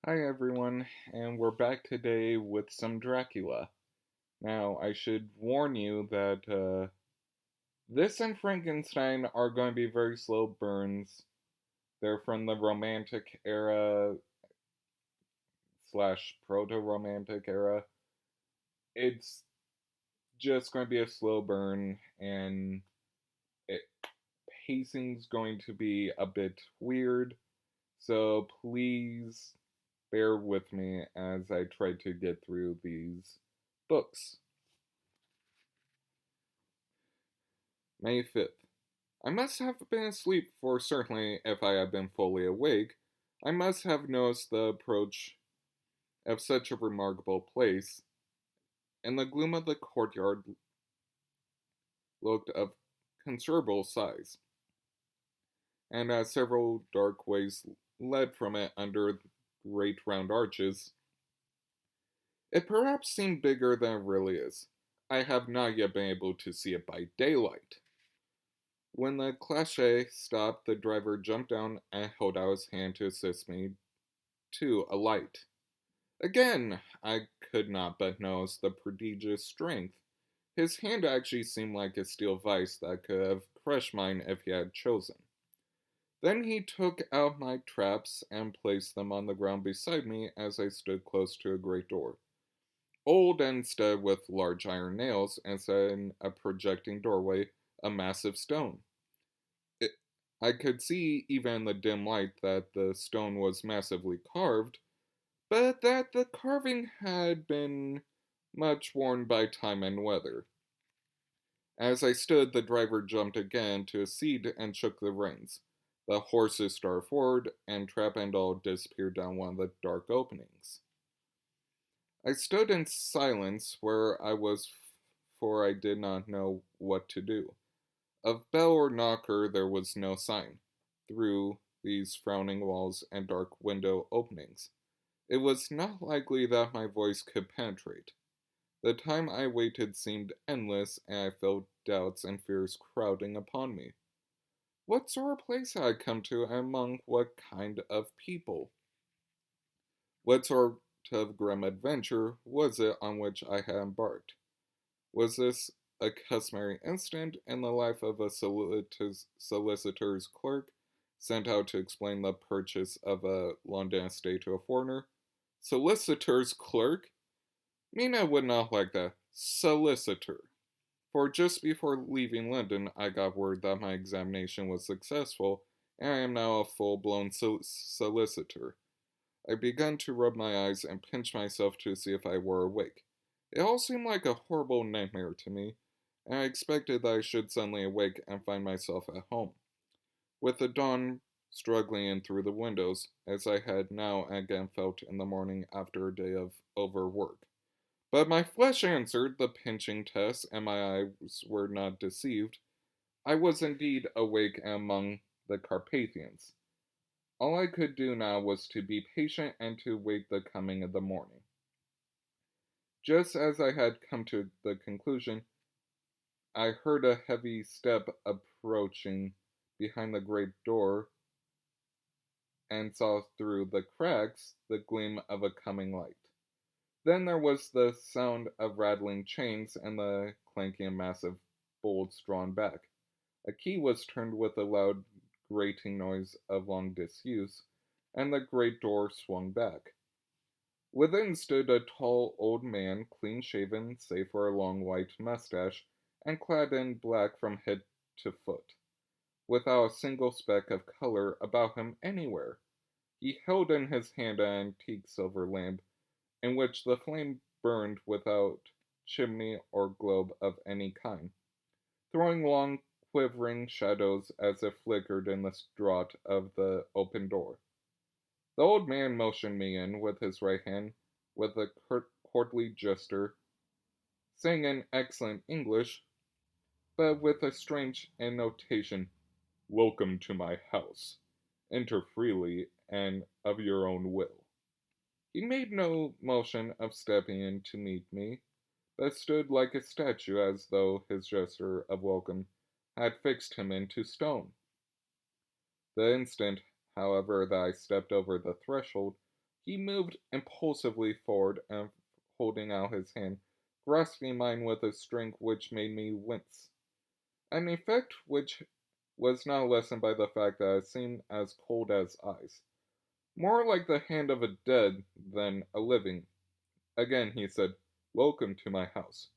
Hi everyone, and we're back today with some Dracula. Now, I should warn you that this and Frankenstein are going to be very slow burns. They're from the Romantic era slash proto-Romantic era. It's just going to be a slow burn, and it, pacing's going to be a bit weird. So please bear with me as I try to get through these books. May 5th. I must have been asleep, for certainly if I had been fully awake, I must have noticed the approach of such a remarkable place, and the gloom of the courtyard looked of considerable size, and as several dark ways led from it under great round arches, it perhaps seemed bigger than it really is. I have not yet been able to see it by daylight. When the clashe stopped, the driver jumped down and held out his hand to assist me to alight. Again, I could not but notice the prodigious strength. His hand actually seemed like a steel vice that could have crushed mine if he had chosen. Then he took out my traps and placed them on the ground beside me as I stood close to a great door. Old and studded with large iron nails, and set in a projecting doorway, a massive stone. It, I could see, even in the dim light, that the stone was massively carved, but that the carving had been much worn by time and weather. As I stood, the driver jumped again to his seat and shook the reins. The horses started forward, and trap and all disappeared down one of the dark openings. I stood in silence where I was, for I did not know what to do. Of bell or knocker there was no sign, through these frowning walls and dark window openings. It was not likely that my voice could penetrate. The time I waited seemed endless, and I felt doubts and fears crowding upon me. What sort of place had I come to, and among what kind of people? What sort of grim adventure was it on which I had embarked? Was this a customary incident in the life of a solicitor's clerk sent out to explain the purchase of a London estate to a foreigner? Solicitor's clerk? Mina would not like that. Solicitor. For just before leaving London, I got word that my examination was successful, and I am now a full blown solicitor. I began to rub my eyes and pinch myself to see if I were awake. It all seemed like a horrible nightmare to me, and I expected that I should suddenly awake and find myself at home, with the dawn struggling in through the windows, as I had now and again felt in the morning after a day of overwork. But my flesh answered the pinching test, and my eyes were not deceived. I was indeed awake and among the Carpathians. All I could do now was to be patient and to wait the coming of the morning. Just as I had come to the conclusion, I heard a heavy step approaching behind the great door and saw through the cracks the gleam of a coming light. Then there was the sound of rattling chains and the clanking of massive bolts drawn back. A key was turned with a loud grating noise of long disuse, and the great door swung back. Within stood a tall old man, clean shaven save for a long white mustache, and clad in black from head to foot, without a single speck of color about him anywhere. He held in his hand an antique silver lamp, in which the flame burned without chimney or globe of any kind, throwing long quivering shadows as if flickered in the draught of the open door. The old man motioned me in with his right hand, with a courtly gesture, saying in excellent English, but with a strange annotation, "Welcome to my house. Enter freely and of your own will." He made no motion of stepping in to meet me, but stood like a statue as though his gesture of welcome had fixed him into stone. The instant, however, that I stepped over the threshold, He moved impulsively forward and holding out his hand, grasping mine with a strength which made me wince. An effect which was not lessened by the fact that it seemed as cold as ice. More like the hand of a dead than a living. Again he said, "Welcome to my house.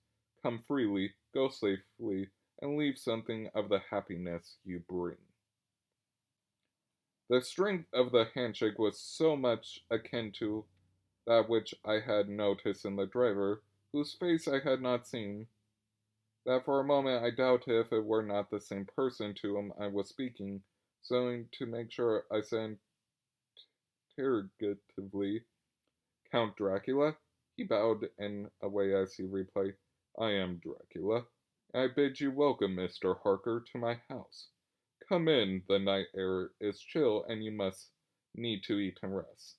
Come freely, go safely, and leave something of the happiness you bring." The strength of the handshake was so much akin to that which I had noticed in the driver, whose face I had not seen, that for a moment I doubted if it were not the same person to whom I was speaking, so to make sure I said interrogatively, "Count Dracula?" He bowed in a way as he replied, "I am Dracula. I bid you welcome, Mr. Harker, to my house. Come in, the night air is chill, and you must need to eat and rest."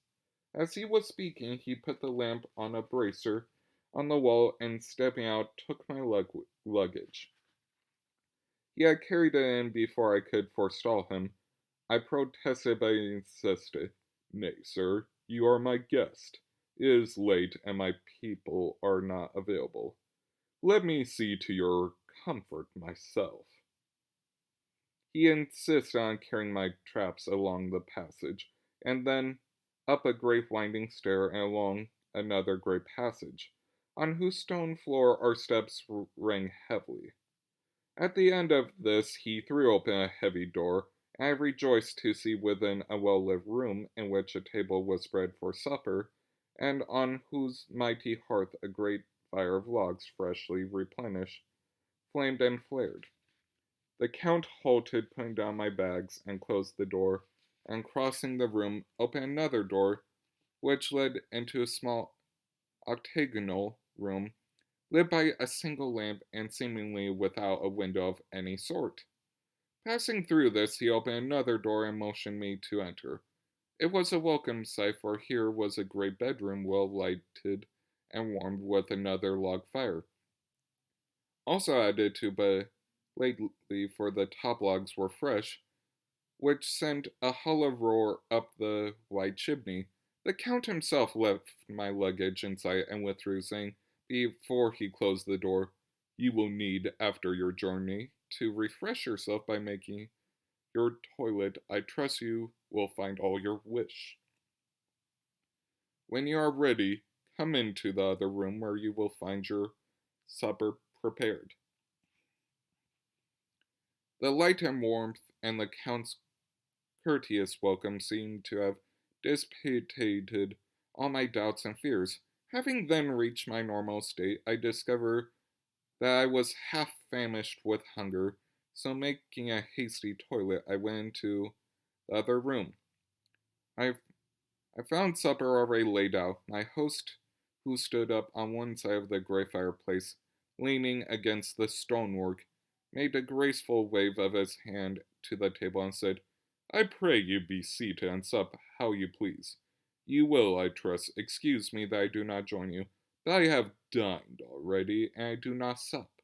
As he was speaking, he put the lamp on a bracer on the wall and, stepping out, took my luggage. He had carried it in before I could forestall him. I protested, but he insisted. "Nay, sir, you are my guest. It is late, and my people are not available. Let me see to your comfort myself." He insisted on carrying my traps along the passage, and then up a great winding stair and along another great passage, on whose stone floor our steps rang heavily. At the end of this he threw open a heavy door, and I rejoiced to see within a well-lit room in which a table was spread for supper, and on whose mighty hearth a great fire of logs, freshly replenished, flamed and flared. The Count halted, putting down my bags, and closed the door, and crossing the room, opened another door, which led into a small octagonal room, lit by a single lamp and seemingly without a window of any sort. Passing through this, he opened another door and motioned me to enter. It was a welcome sight, for here was a great bedroom well lighted and warmed with another log fire. Also added to, but lately, for the top logs were fresh, which sent a hollow roar up the wide chimney. The Count himself left my luggage in sight and withdrew, saying, before he closed the door, "You will need, after your journey, to refresh yourself by making your toilet. I trust you will find all your wish. When you are ready, come into the other room where you will find your supper prepared." The light and warmth and the Count's courteous welcome seemed to have dissipated all my doubts and fears. Having then reached my normal state, I discovered that I was half famished with hunger, so making a hasty toilet, I went into the other room. I I found supper already laid out. My host, who stood up on one side of the great fireplace, leaning against the stonework, made a graceful wave of his hand to the table and said, "I pray you be seated and sup how you please. You will, I trust, excuse me that I do not join you, but I have dined already, and I do not sup."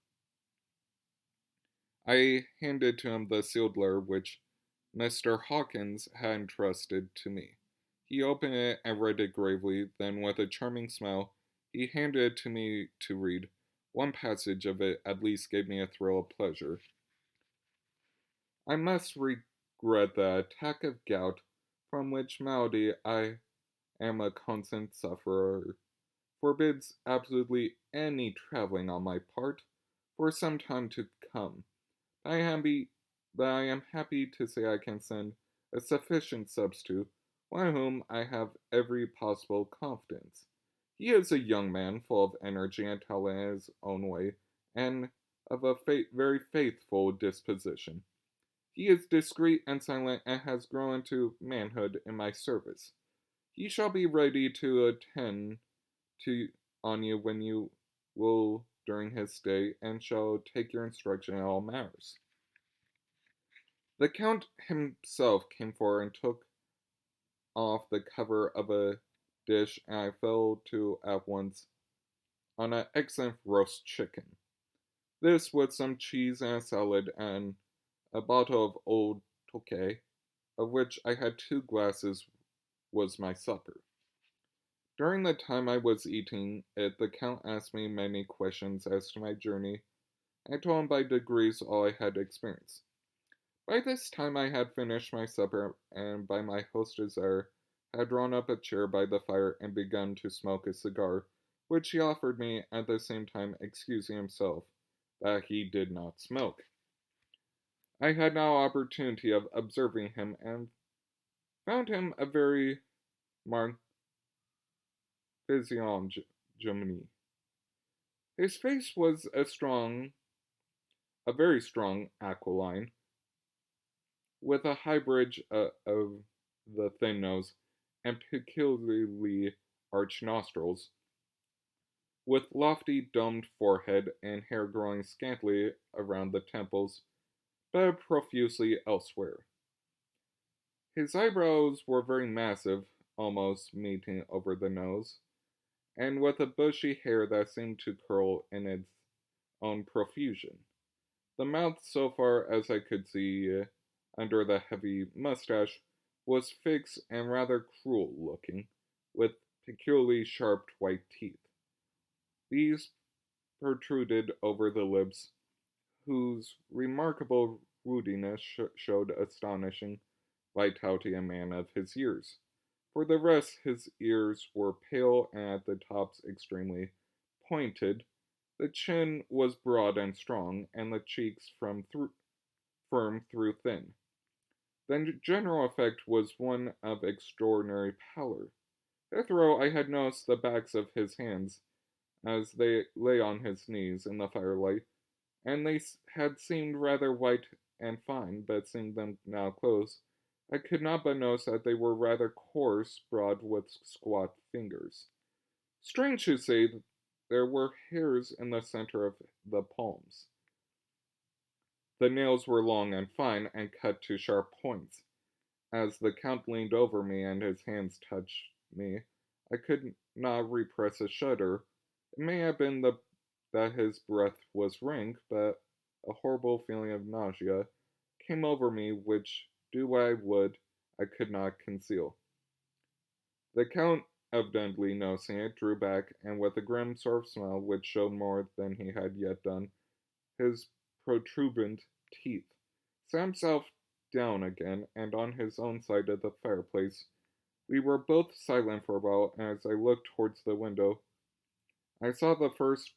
I handed to him the sealed letter which Mr. Hawkins had entrusted to me. He opened it and read it gravely, then, with a charming smile, he handed it to me to read. One passage of it at least gave me a thrill of pleasure. "I must regret that attack of gout, from which malady I am a constant sufferer, forbids absolutely any traveling on my part for some time to come. I am happy, but I am happy to say I can send a sufficient substitute, one in whom I have every possible confidence. He is a young man, full of energy and talent in his own way, and of a very faithful disposition. He is discreet and silent, and has grown to manhood in my service. He shall be ready to attend to on you when you will during his stay, and shall take your instruction in all matters." The Count himself came forward and took off the cover of a dish, and I fell to at once on an excellent roast chicken. This, with some cheese and a salad, and a bottle of old Tokay, of which I had 2 glasses, was my supper. During the time I was eating it, the Count asked me many questions as to my journey. I told him by degrees all I had experienced. By this time I had finished my supper, and by my host's desire, had drawn up a chair by the fire and begun to smoke a cigar, which he offered me, at the same time excusing himself that he did not smoke. I had now opportunity of observing him, and found him a very marked physiognomy. His face was a very strong aquiline, with a high bridge of the thin nose and peculiarly arched nostrils, with lofty domed forehead and hair growing scantily around the temples, but profusely elsewhere. His eyebrows were very massive, almost meeting over the nose, and with a bushy hair that seemed to curl in its own profusion. The mouth, so far as I could see under the heavy mustache, was fixed and rather cruel looking, with peculiarly sharp white teeth. These protruded over the lips, whose remarkable rudiness showed astonishing vitality in a man of his years. For the rest, his ears were pale and at the tops extremely pointed. The chin was broad and strong, and the cheeks firm through thin. The general effect was one of extraordinary pallor. Hitherto I had noticed the backs of his hands as they lay on his knees in the firelight, and they had seemed rather white and fine, but seeing them now close, I could not but notice that they were rather coarse, broad, with squat fingers. Strange to say, there were hairs in the center of the palms. The nails were long and fine, and cut to sharp points. As the Count leaned over me and his hands touched me, I could not repress a shudder. It may have been that his breath was rank, but a horrible feeling of nausea came over me which, do what I would, I could not conceal. The Count, evidently noticing it, drew back, and with a grim sort of smile which showed more than he had yet done, his protuberant teeth, sat himself down again, and on his own side of the fireplace. We were both silent for a while, and as I looked towards the window, I saw the first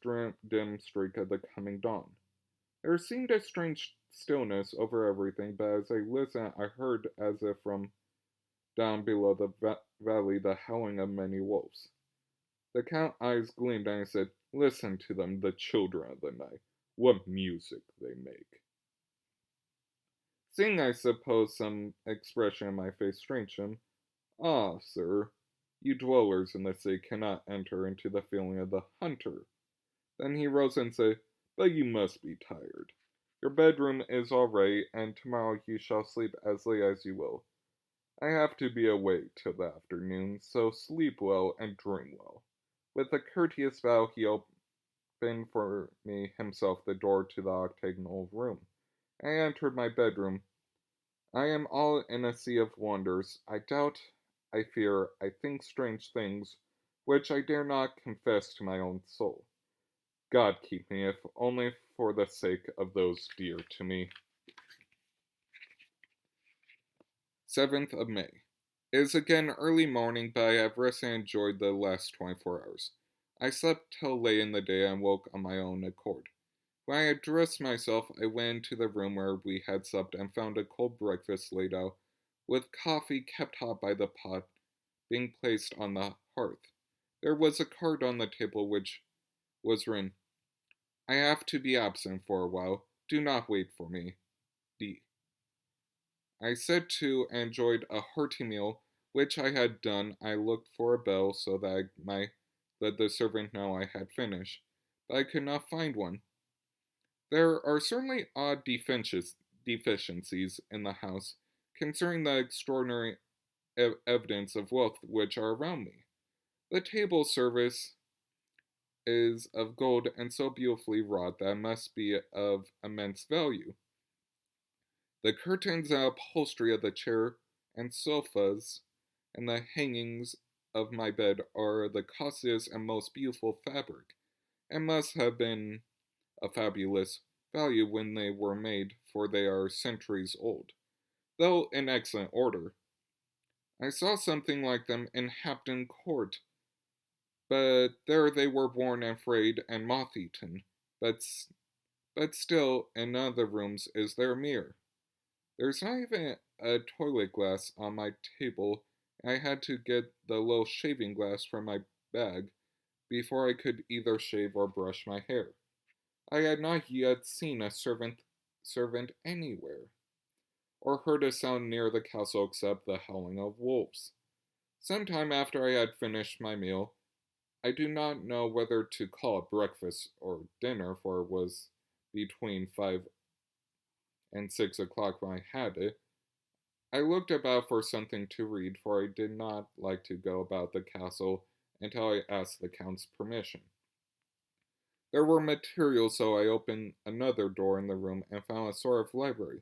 dim streak of the coming dawn. There seemed a strange stillness over everything, but as I listened, I heard, as if from down below the valley, the howling of many wolves. The Count's eyes gleamed, and he said, "Listen to them, the children of the night. What music they make." Seeing, I suppose, some expression in my face strange him, "Ah, sir, you dwellers in the city cannot enter into the feeling of the hunter." Then he rose and said, "But you must be tired. Your bedroom is all right, and tomorrow you shall sleep as late as you will. I have to be awake till the afternoon, so sleep well and dream well." With a courteous bow, he opened for me himself the door to the octagonal room. I entered my bedroom. I am all in a sea of wonders. I doubt, I fear, I think strange things, which I dare not confess to my own soul. God keep me, if only for the sake of those dear to me. 7th of May. It is again early morning, but I have rested and enjoyed the last 24 hours. I slept till late in the day and woke on my own accord. When I had dressed myself, I went into the room where we had supped and found a cold breakfast laid out, with coffee kept hot by the pot being placed on the hearth. There was a card on the table which was written, "I have to be absent for a while. Do not wait for me. D." I set to and enjoyed a hearty meal, which I had done. I looked for a bell so that I might let the servant know I had finished, but I could not find one. There are certainly odd deficiencies in the house concerning the extraordinary evidence of wealth which are around me. The table service is of gold and so beautifully wrought that it must be of immense value. The curtains and upholstery of the chair and sofas and the hangings of my bed are the costliest and most beautiful fabric, and must have been a fabulous value when they were made, for they are centuries old, though in excellent order. I saw something like them in Hampton Court, but there they were worn and frayed and moth-eaten. But, but still, in none of the rooms is there a mirror. There's not even a toilet glass on my table, and I had to get the little shaving glass from my bag before I could either shave or brush my hair. I had not yet seen a servant anywhere, or heard a sound near the castle except the howling of wolves. Some time after I had finished my meal, I do not know whether to call it breakfast or dinner, for it was between 5 and 6 o'clock when I had it. I looked about for something to read, for I did not like to go about the castle until I asked the Count's permission. There were materials, so I opened another door in the room and found a sort of library.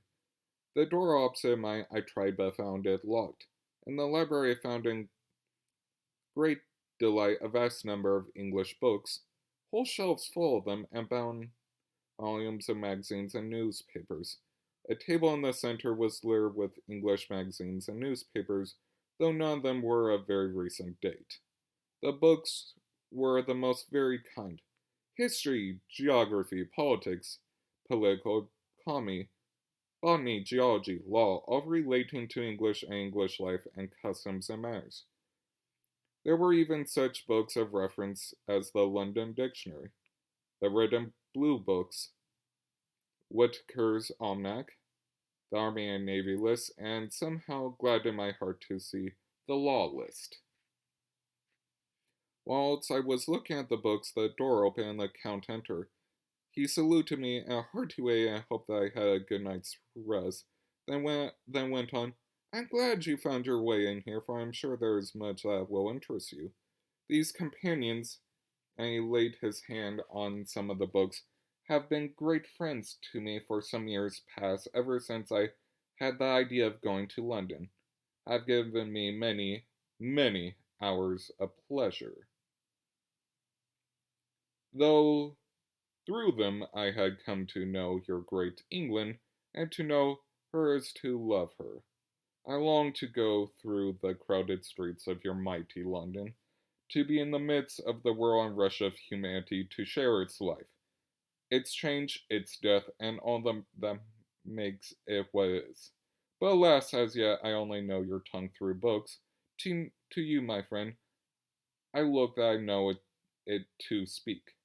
The door opposite mine I tried but found it locked. In the library I found in great delight a vast number of English books, whole shelves full of them, and bound volumes of magazines and newspapers. A table in the center was littered with English magazines and newspapers, though none of them were of very recent date. The books were the most varied kind: history, geography, politics, political economy, botany, geology, law, all relating to English and English life and customs and manners. There were even such books of reference as the London Dictionary, the Red and Blue books, Whitaker's Almanac, the Army and Navy list, and somehow glad in my heart to see the law list. Whilst I was looking at the books, the door opened and the Count entered. He saluted me in a hearty way and hoped that I had a good night's rest, then went on, "I'm glad you found your way in here, for I'm sure there is much that will interest you. These companions," and he laid his hand on some of the books, "have been great friends to me for some years past, ever since I had the idea of going to London. Have given me many, many hours of pleasure. Though through them I had come to know your great England, and to know her is to love her. I long to go through the crowded streets of your mighty London, to be in the midst of the whirl and rush of humanity, to share its life, its change, its death, and all that makes it what it is. But alas, as yet I only know your tongue through books. To you, my friend, I look that I know it to speak."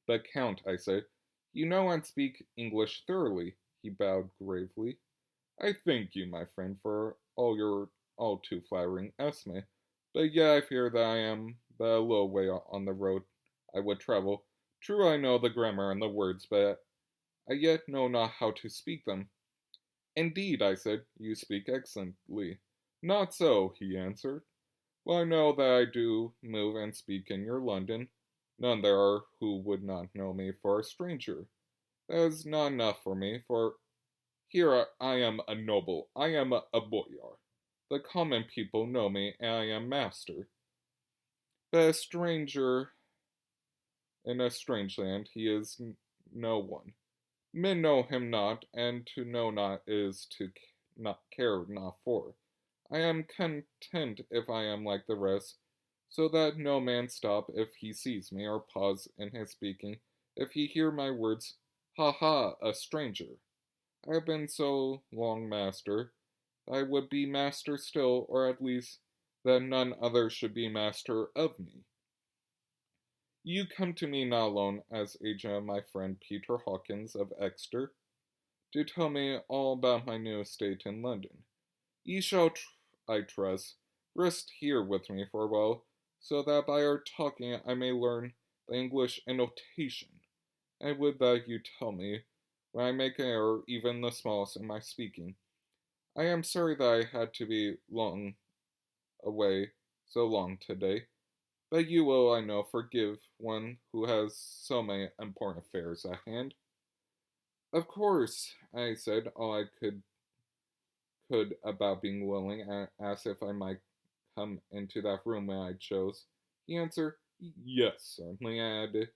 "But, Count," I said, "you know and speak English thoroughly." He bowed gravely. "I thank you, my friend, for all your all too flattering estimate, but yet I fear that I am but a little way on the road I would travel. True, I know the grammar and the words, but I yet know not how to speak them." "Indeed," I said, "you speak excellently." "Not so," he answered. "Well, I know that I do move and speak in your London. None there are who would not know me for a stranger. That is not enough for me, for here I am a noble, I am a boyar. The common people know me, and I am master. But a stranger in a strange land, he is no one. Men know him not, and to know not is to not care not for. I am content if I am like the rest, so that no man stop if he sees me, or pause in his speaking if he hear my words. Ha ha, a stranger! I have been so long master, I would be master still, or at least that none other should be master of me. You come to me not alone as agent of my friend Peter Hawkins of Exeter, to tell me all about my new estate in London. Ye shall, I trust, rest here with me for a while, so that by our talking I may learn the English annotation. I would that you tell me when I make an error, even the smallest, in my speaking. I am sorry that I had to be long away so long today, but you will, I know, forgive one who has so many important affairs at hand." "Of course," I said all I could about being willing, and asked if I might come into that room when I chose? He answered, Yes, certainly, I added.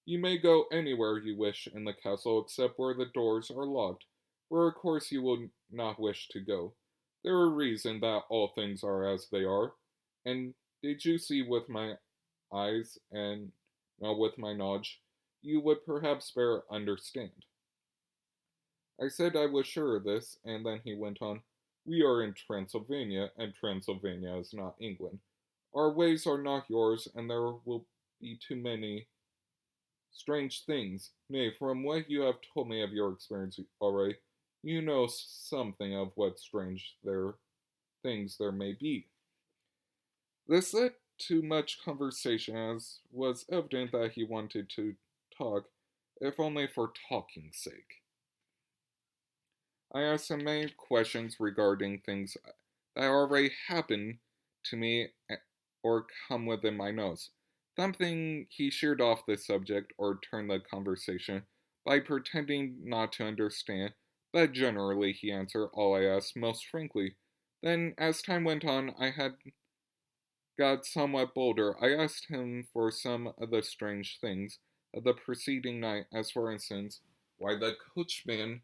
You may go anywhere you wish in the castle except where the doors are locked, where of course you will not wish to go. There are reasons that all things are as they are, and did you see with my eyes and not with my knowledge, you would perhaps better understand. I said I was sure of this, and then he went on, We are in Transylvania, and Transylvania is not England. Our ways are not yours, and there will be too many strange things. Nay, from what you have told me of your experience already, you know something of what strange things there may be. This led to much conversation, as was evident that he wanted to talk, if only for talking's sake. I asked him many questions regarding things that already happened to me or come within my nose. Something he sheared off the subject or turned the conversation by pretending not to understand, but generally he answered all I asked most frankly. Then, as time went on, I had got somewhat bolder. I asked him for some of the strange things of the preceding night, as for instance, why the coachman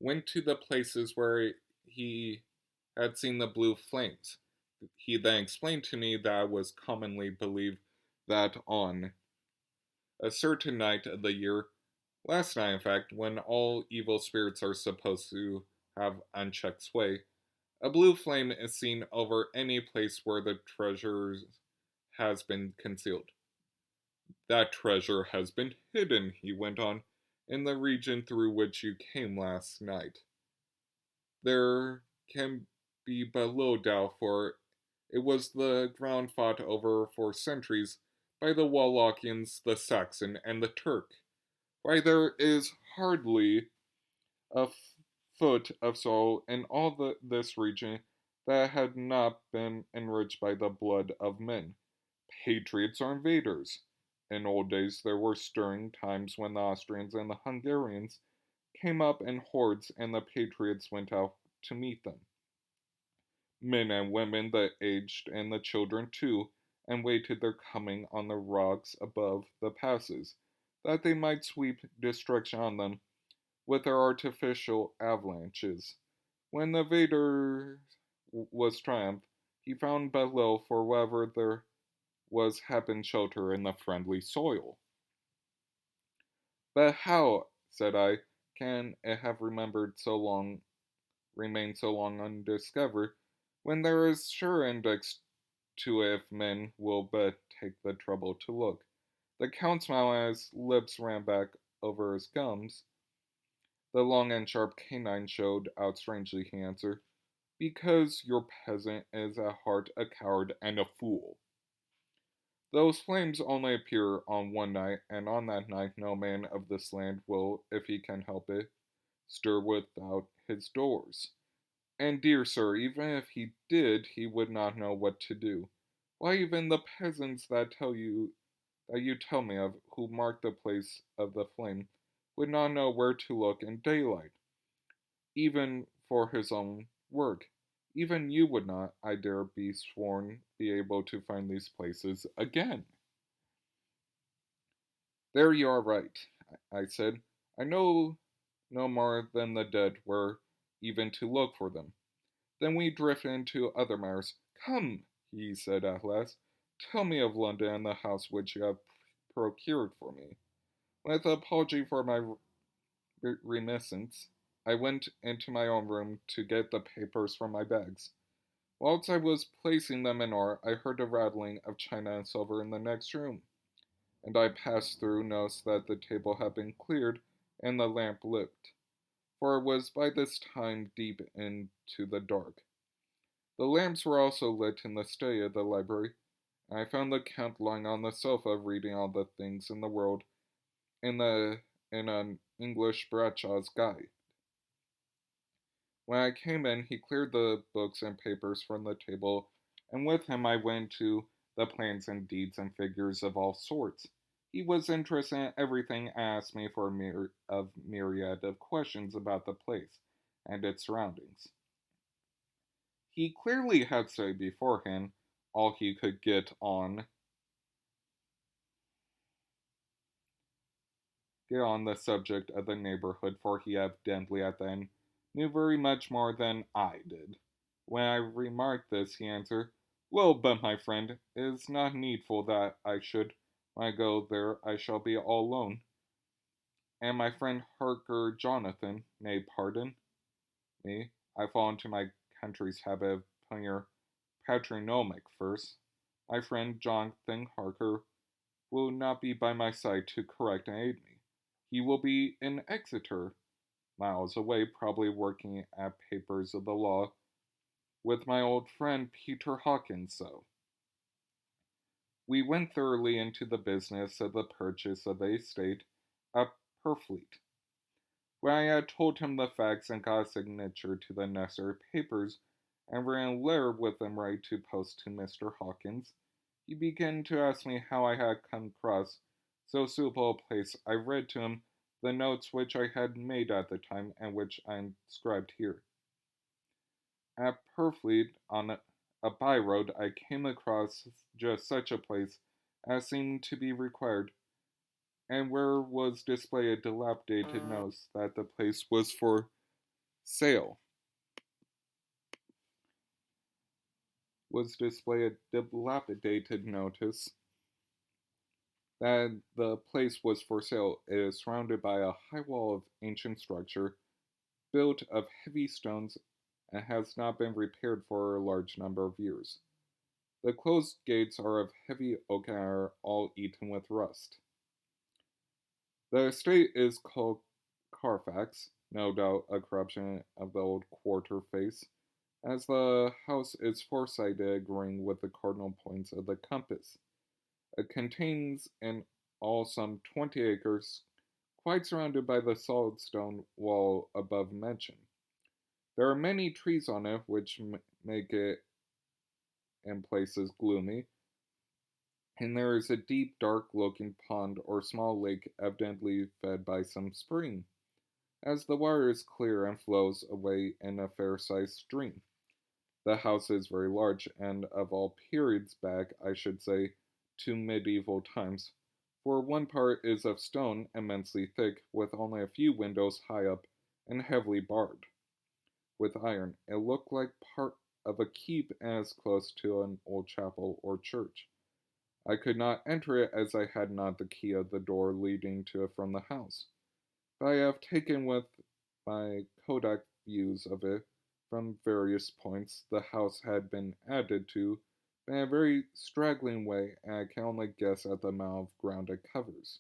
went to the places where he had seen the blue flames. He then explained to me that it was commonly believed that on a certain night of the year, last night in fact, when all evil spirits are supposed to have unchecked sway, a blue flame is seen over any place where the treasure has been concealed. That treasure has been hidden, he went on, in the region through which you came last night. There can be but little doubt, for it was the ground fought over for centuries by the Wallachians, the Saxon, and the Turk. Why, there is hardly a foot of soil in all this region that had not been enriched by the blood of men, patriots or invaders. In old days, there were stirring times when the Austrians and the Hungarians came up in hordes and the patriots went out to meet them. Men and women, the aged and the children too, and waited their coming on the rocks above the passes, that they might sweep destruction on them with their artificial avalanches. When the invader was triumphed, he found but little for wherever there was happened shelter in the friendly soil. But how, said I, can it have remained so long undiscovered, when there is sure index to it if men will but take the trouble to look? The Count smiled and his lips ran back over his gums. The long and sharp canine showed out strangely, he answered. Because your peasant is at heart a coward and a fool. Those flames only appear on one night, and on that night no man of this land will, if he can help it, stir without his doors. And, dear sir, even if he did, he would not know what to do. Why, even the peasants that you tell me of, who mark the place of the flame, would not know where to look in daylight, even for his own work. Even you would not, I dare be sworn, be able to find these places again. There you are right, I said. I know no more than the dead where even to look for them. Then we drifted into other matters. Come, he said at last, tell me of London and the house which you have procured for me. With apology for my reminiscence, I went into my own room to get the papers from my bags. Whilst I was placing them in order, I heard a rattling of china and silver in the next room, and I passed through, noticed that the table had been cleared and the lamp lit, for it was by this time deep into the dark. The lamps were also lit in the study of the library, and I found the Count lying on the sofa reading all the things in the world in an English Bradshaw's Guide. When I came in, he cleared the books and papers from the table, and with him I went to the plans and deeds and figures of all sorts. He was interested in everything and asked me for a myriad of questions about the place and its surroundings. He clearly had studied beforehand all he could get on the subject of the neighborhood, for he evidently at then knew very much more than I did. When I remarked this, he answered, "Well, but my friend, it is not needful that I should. When I go there, I shall be all alone, and my friend Harker Jonathan may pardon me. I fall into my country's habit of putting your patronymic first. My friend Jonathan Harker will not be by my side to correct and aid me. He will be in Exeter, miles away, probably working at papers of the law with my old friend Peter Hawkins. So we went thoroughly into the business of the purchase of the estate at Purfleet. When I had told him the facts and got a signature to the necessary papers, and ran a letter with them ready to post to Mr. Hawkins, he began to ask me how I had come across so suitable a place. I read to him the notes which I had made at the time, and which I inscribed here. At Purfleet, on a by-road, I came across just such a place as seemed to be required, and where was displayed a dilapidated notice that the place was for sale. Was displayed a dilapidated notice that the place was for sale. It is surrounded by a high wall of ancient structure, built of heavy stones, and has not been repaired for a large number of years. The closed gates are of heavy oak and are all eaten with rust. The estate is called Carfax, no doubt a corruption of the old quarter face, as the house is four-sided, agreeing with the cardinal points of the compass. It contains in all some 20 acres, quite surrounded by the solid stone wall above mentioned. There are many trees on it, which make it in places gloomy, and there is a deep, dark-looking pond or small lake evidently fed by some spring, as the water is clear and flows away in a fair-sized stream. The house is very large, and of all periods back, I should say, to medieval times, for one part is of stone, immensely thick, with only a few windows high up and heavily barred with iron. It looked like part of a keep and is close to an old chapel or church. I could not enter it as I had not the key of the door leading to it from the house, but I have taken with my kodak views of it from various points. The house had been added to in a very straggling way, and I can only guess at the amount of ground it covers,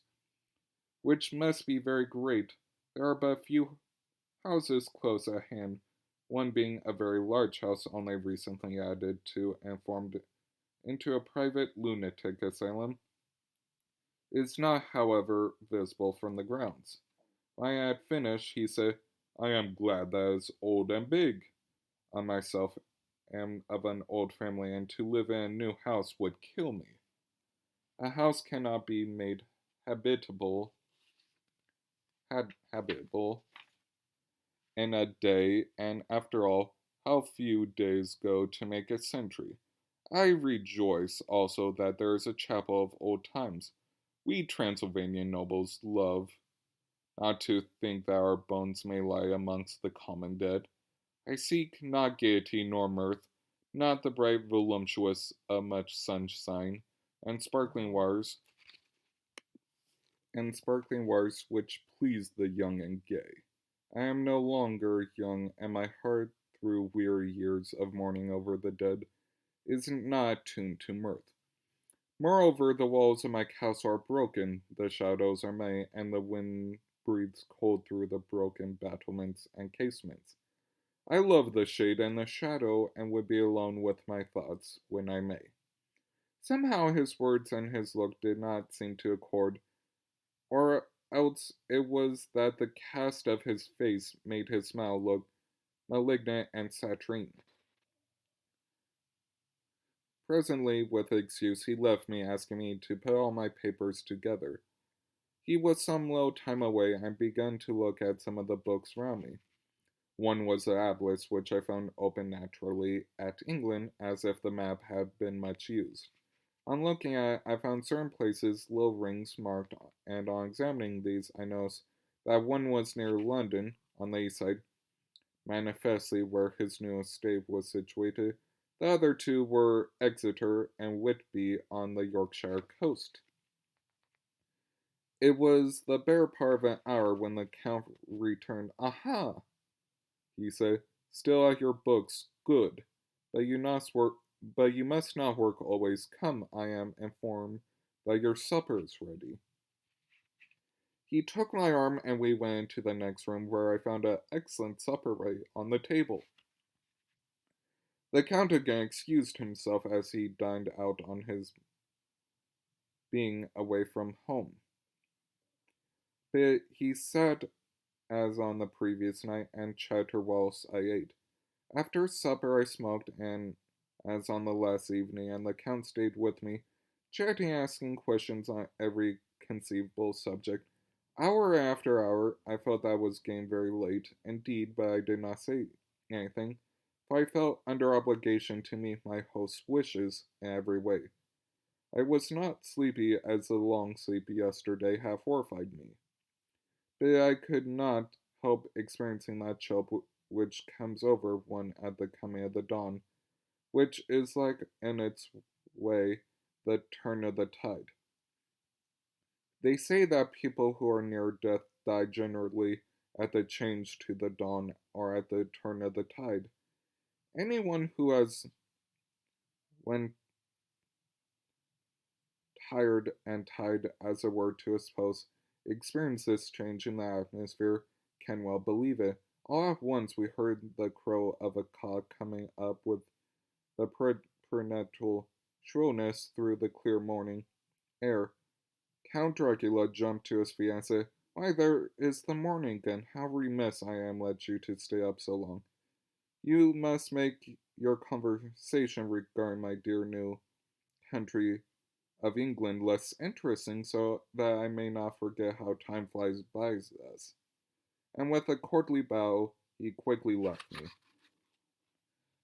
which must be very great. There are but few houses close at hand, one being a very large house only recently added to and formed into a private lunatic asylum. It is not, however, visible from the grounds. When I had finished, he said, "I am glad that it is old and big. I myself am of an old family, and to live in a new house would kill me. A house cannot be made habitable, habitable in a day, and after all, how few days go to make a century. I rejoice also that there is a chapel of old times. We Transylvanian nobles love not to think that our bones may lie amongst the common dead. I seek not gaiety nor mirth, not the bright voluptuous of much sunshine and sparkling waters which please the young and gay. I am no longer young, and my heart, through weary years of mourning over the dead, is not tuned to mirth. Moreover, the walls of my castle are broken, the shadows are many, and the wind breathes cold through the broken battlements and casements. I love the shade and the shadow, and would be alone with my thoughts when I may." Somehow his words and his look did not seem to accord, or else it was that the cast of his face made his smile look malignant and saturnine. Presently, with excuse, he left me, asking me to put all my papers together. He was some little time away and began to look at some of the books round me. One was the atlas, which I found open naturally at England, as if the map had been much used. On looking at it, I found certain places little rings marked, and on examining these, I noticed that one was near London, on the east side, manifestly where his new estate was situated. The other two were Exeter and Whitby on the Yorkshire coast. It was the better part of an hour when the Count returned. "Aha!" he said, "still at your books. Good. But you must work. But you must not work always. Come, I am informed that your supper is ready." He took my arm and we went into the next room, where I found an excellent supper ready on the table. The Count again excused himself, as he dined out on his being away from home. But he sat as on the previous night and chattered whilst I ate. After supper I smoked, and as on the last evening, and the Count stayed with me, chatting, asking questions on every conceivable subject. Hour after hour, I felt that I was getting very late, indeed, but I did not say anything, for I felt under obligation to meet my host's wishes in every way. I was not sleepy, as the long sleep yesterday had horrified me, but I could not help experiencing that chill which comes over one at the coming of the dawn, which is like in its way the turn of the tide. They say that people who are near death die generally at the change to the dawn or at the turn of the tide. Anyone who has, when tired and tied as it were to his post, experienced this change in the atmosphere can well believe it. All at once we heard the crow of a cock coming up with the preternatal shrillness through the clear morning air. Count Dracula jumped to his feet and said, "Why, there is the morning again. How remiss I am let you to stay up so long. You must make your conversation regarding my dear new country of England less interesting, so that I may not forget how time flies by us." And with a courtly bow, he quickly left me.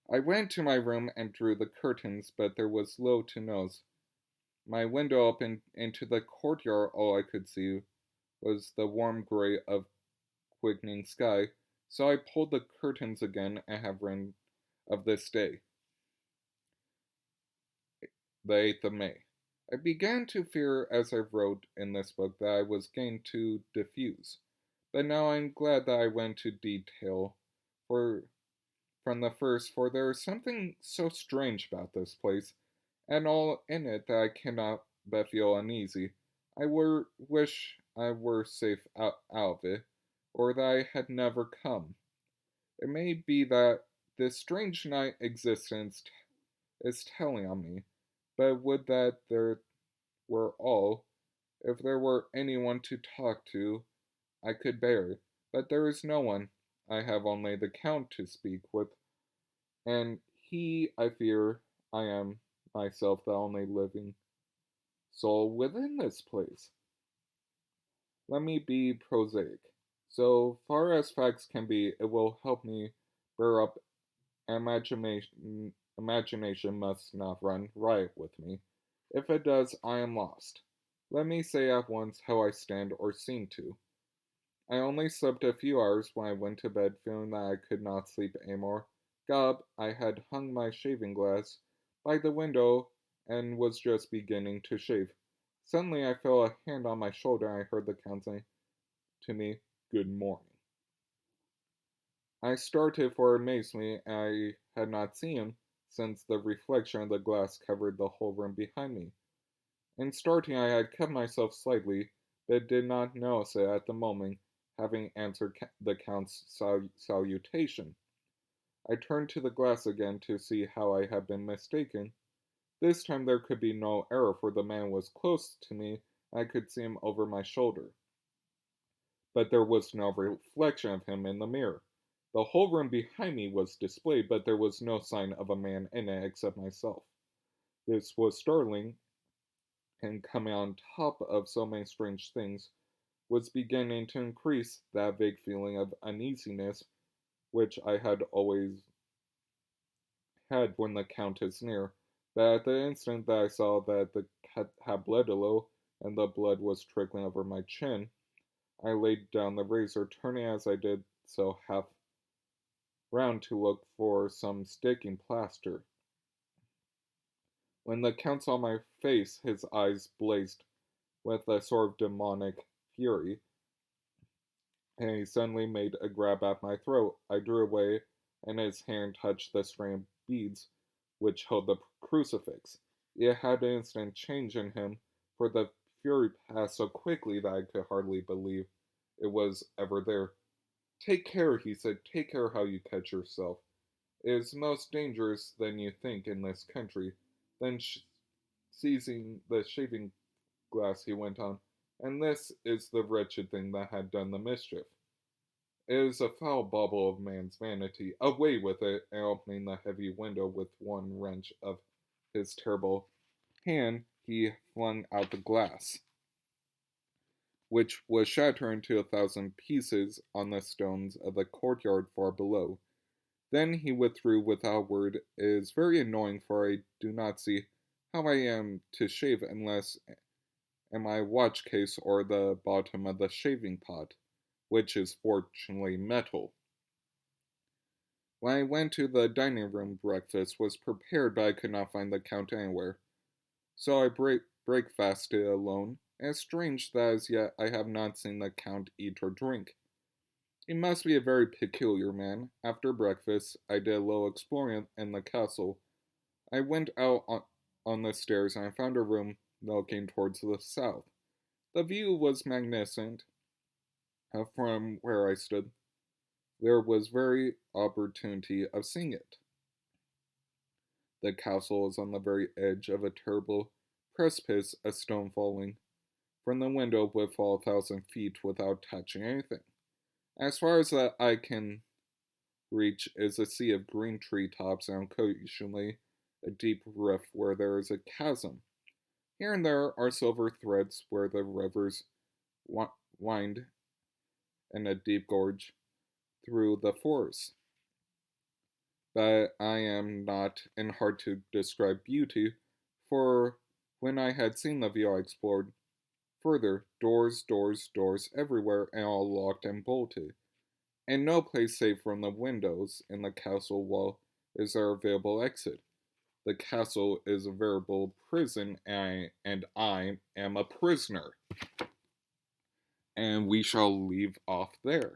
I went to my room and drew the curtains, but there was little to notice. My window opened into the courtyard. All I could see was the warm gray of quickening sky, so I pulled the curtains again and have written of this day, the 8th of May. I began to fear as I wrote in this book that I was getting too diffuse, but now I'm glad that I went to detail for from the first, for there is something so strange about this place, and all in it, that I cannot but feel uneasy. Wish I were safe out of it, or that I had never come. It may be that this strange night existence is telling on me, but would that there were all, if there were anyone to talk to, I could bear it. But there is no one. I have only the Count to speak with, and he, I fear, I am myself the only living soul within this place. Let me be prosaic. So far as facts can be, it will help me bear up. Imagination must not run riot with me. If it does, I am lost. Let me say at once how I stand or seem to. I only slept a few hours when I went to bed, feeling that I could not sleep any more. Gob, I had hung my shaving glass by the window and was just beginning to shave. Suddenly I felt a hand on my shoulder, and I heard the Count say to me, "Good morning." I started, for it amazed me I had not seen him, since the reflection of the glass covered the whole room behind me. In starting I had cut myself slightly, but did not notice it at the moment, having answered the Count's salutation. I turned to the glass again to see how I had been mistaken. This time there could be no error, for the man was close to me, and I could see him over my shoulder. But there was no reflection of him in the mirror. The whole room behind me was displayed, but there was no sign of a man in it except myself. This was startling, and coming on top of so many strange things was beginning to increase that vague feeling of uneasiness which I had always had when the Count is near. But at the instant that I saw that the cat had bled a little, and the blood was trickling over my chin, I laid down the razor, turning as I did so half round to look for some sticking plaster. When the Count saw my face, his eyes blazed with a sort of demonic fury, and he suddenly made a grab at my throat. I drew away, and his hand touched the string of beads which held the crucifix. It had an instant change in him, for the fury passed so quickly that I could hardly believe it was ever there. Take care, he said, take care how you cut yourself. It is most dangerous than you think in this country. Then, seizing the shaving glass, he went on, and this is the wretched thing that had done the mischief. It is a foul bauble of man's vanity. Away with it! And opening the heavy window with one wrench of his terrible hand, he flung out the glass, which was shattered into 1,000 pieces on the stones of the courtyard far below. Then he withdrew without a word. It is very annoying, for I do not see how I am to shave unless in my watch case or the bottom of the shaving pot, which is fortunately metal. When I went to the dining room, breakfast was prepared, but I could not find the Count anywhere. So I breakfasted alone. And it's strange that as yet I have not seen the Count eat or drink. He must be a very peculiar man. After breakfast, I did a little exploring in the castle. I went out on the stairs and I found a room looking towards the south. The view was magnificent. From where I stood, there was very opportunity of seeing it. The castle is on the very edge of a terrible precipice, a stone falling from the window would fall 1,000 feet without touching anything. As far as the eye can reach is a sea of green tree tops and occasionally a deep rift where there is a chasm. Here and there are silver threads where the rivers wind in a deep gorge through the forest. But I am not in hard to describe beauty, for when I had seen the view I explored further, doors everywhere, and all locked and bolted, and no place safe from the windows in the castle wall is there available exit. The castle is a veritable prison, and I am a prisoner. And we shall leave off there.